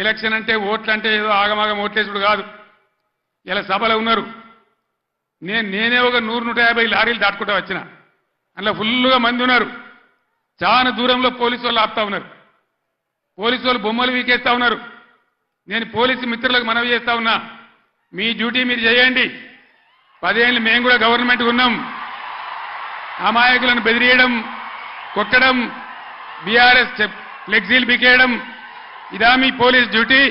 Election అంటే ఓట్లు అంటే ఏదో ఆగమాగం ఓట్లేసుడు కాదు. ఇలా సభలో ఉన్నారు. నేనే ఒక 100-150 లారీలు దాటుకుంటూ వచ్చిన. అందులో ఫుల్గా మంది ఉన్నారు. చాలా దూరంలో పోలీసు వాళ్ళు ఆపుతా ఉన్నారు. పోలీసు వాళ్ళు బొమ్మలు వీకేస్తా ఉన్నారు. నేను పోలీసు మిత్రులకు మనవి చేస్తా ఉన్నా, మీ డ్యూటీ మీరు చేయండి. 10 ఏళ్ళు మేము కూడా గవర్నమెంట్ ఉన్నాం. అమాయకులను బెదిరియడం, కొట్టడం, బీఆర్ఎస్ ఫ్లెక్సీలు బికేయడం ఇదా మీ పోలీస్ డ్యూటీ?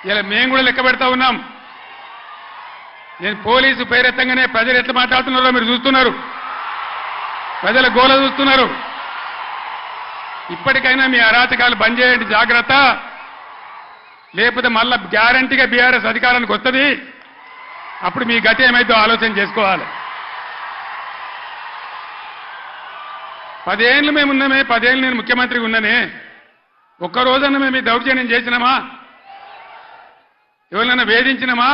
ఇలా మేము కూడా లెక్క పెడతా ఉన్నాం. నేను పోలీసు పేరెత్తంగానే ప్రజలు ఎట్లా మాట్లాడుతున్నారో మీరు చూస్తున్నారు. ప్రజల గోల చూస్తున్నారు. ఇప్పటికైనా మీ అరాచకాలు బంద్ చేయండి, జాగ్రత్త. లేకపోతే మళ్ళా గ్యారంటీగా బీఆర్ఎస్ అధికారానికి వస్తుంది. అప్పుడు మీ గతి ఏమైందో ఆలోచన చేసుకోవాలి. 10 ఏళ్ళు మేము ఉన్నామే, 10 ఏళ్ళు నేను ముఖ్యమంత్రిగా ఉన్నానే. ఒక్కరోజన్నా మేము ఈ దౌర్జన్యం చేసినామా? ఎవరినైనా వేధించినామా?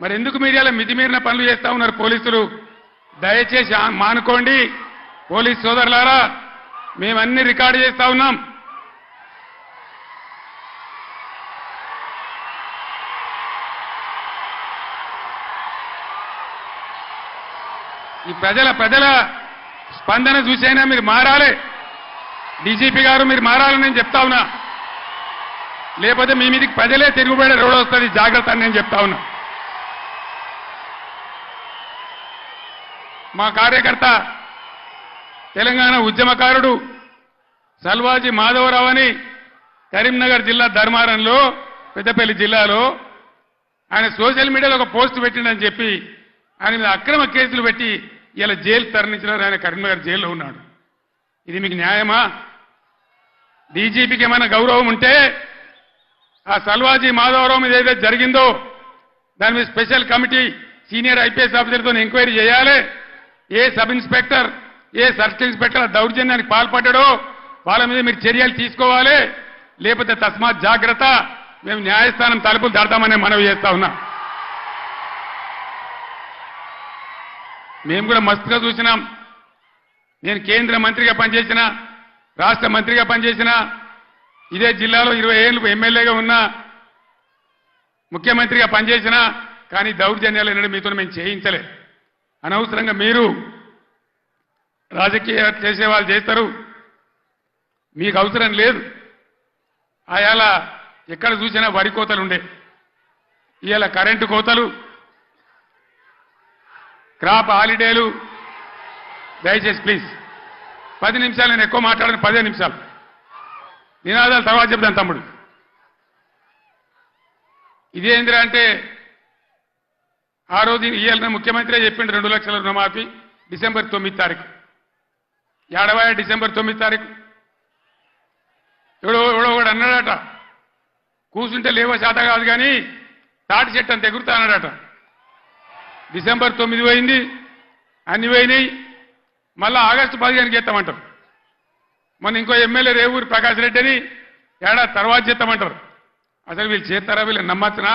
మరి ఎందుకు మీడియాలో మితిమీరిన పనులు చేస్తా ఉన్నారు పోలీసులు? దయచేసి మానుకోండి పోలీస్ సోదరులారా. మేమన్నీ రికార్డు చేస్తా ఉన్నాం. ఈ ప్రజల స్పందన చూసైనా మీరు మారాలి. డీజీపీ గారు మీరు మారాలని నేను చెప్తా ఉన్నా. లేకపోతే మీ మీదకి ప్రజలే తిరుగుబడే రోడ్ వస్తుంది, జాగ్రత్త అని నేను చెప్తా ఉన్నా. మా కార్యకర్త తెలంగాణ ఉద్యమకారుడు సల్వాజీ మాధవరావు అని కరీంనగర్ జిల్లా ధర్మారంలో, పెద్దపల్లి జిల్లాలో ఆయన సోషల్ మీడియాలో ఒక పోస్ట్ పెట్టిండని చెప్పి ఆయన మీద అక్రమ కేసులు పెట్టి ఇలా జైలు తరలించినారు. ఆయన కరీంనగర్ జైల్లో ఉన్నాడు. ఇది మీకు న్యాయమా? డీజీపీకి ఏమైనా గౌరవం ఉంటే ఆ సల్వాజీ మాధవరావు మీద ఏదైతే జరిగిందో దాని మీద స్పెషల్ కమిటీ సీనియర్ ఐపీఎస్ ఆఫీసర్తో ఎంక్వైరీ చేయాలి. ఏ సబ్ ఇన్స్పెక్టర్, ఏ సర్కిల్ ఇన్స్పెక్టర్ దౌర్జన్యానికి పాల్పడ్డాడో వాళ్ళ మీద మీరు చర్యలు తీసుకోవాలి. లేకపోతే తస్మాత్ జాగ్రత్త, మేము న్యాయస్థానం తలుపులు తడతామని మనవి చేస్తా ఉన్నా. మేము కూడా మస్తుగా చూసినాం. నేను కేంద్ర మంత్రిగా పనిచేసిన, రాష్ట్ర మంత్రిగా పనిచేసిన, ఇదే జిల్లాలో 20 ఏళ్ళు ఎమ్మెల్యేగా ఉన్నా, ముఖ్యమంత్రిగా పనిచేసిన, కానీ దౌర్జన్యాలు ఎన్నడూ మీతో మేము చేయించలే. అనవసరంగా మీరు రాజకీయాలు చేసే వాళ్ళు చేస్తారు, మీకు అవసరం లేదు. ఆయాల ఎక్కడ చూసినా వరి కోతలు ఉండే, ఇవాళ కరెంటు కోతలు, క్రాప్ హాలిడేలు. దయచేసి ప్లీజ్ 10 నిమిషాలు, నేను ఎక్కువ మాట్లాడను, 15 నిమిషాలు. నినాదాలు తర్వాత చెప్తాను తమ్ముడు. ఇదేంద్రా అంటే ఆ రోజు ఇవాళ ముఖ్యమంత్రి చెప్పిండు 2 లక్షల రుణమాఫీ డిసెంబర్ 9 తారీఖు. ఏడవాయ డిసెంబర్ 9 తారీఖు ఎవడో ఒకడు అన్నాడట, కూర్చుంటే లేవో శాత కాదు కానీ తాటి చెట్టు అంత ఎగురుతా అన్నాడట. డిసెంబర్ 9 పోయింది, అన్ని పోయినాయి. మళ్ళా ఆగస్టు 15కి చేస్తామంటారు. మొన్న ఇంకో ఎమ్మెల్యే రేవూరి ప్రకాష్ రెడ్డి అని ఏడాది తర్వాత చేస్తామంటారు. అసలు వీళ్ళు చేస్తారా? వీళ్ళని నమ్మచ్చునా?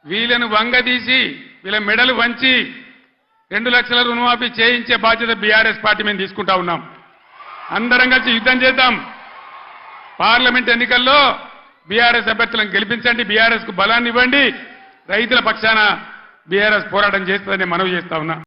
వీళ్ళను వంగదీసి వీళ్ళ మెడలు వంచి 2 లక్షల రుణమాఫీ చేయించే బాధ్యత బీఆర్ఎస్ పార్టీ మేము తీసుకుంటా ఉన్నాం. అందరం కలిసి యుద్ధం చేద్దాం. పార్లమెంట్ ఎన్నికల్లో బీఆర్ఎస్ అభ్యర్థులను గెలిపించండి, బీఆర్ఎస్ కు బలాన్ని ఇవ్వండి. రైతుల పక్షాన బీఆర్ఎస్ పోరాటం చేస్తుందని మనవి చేస్తా ఉన్నా.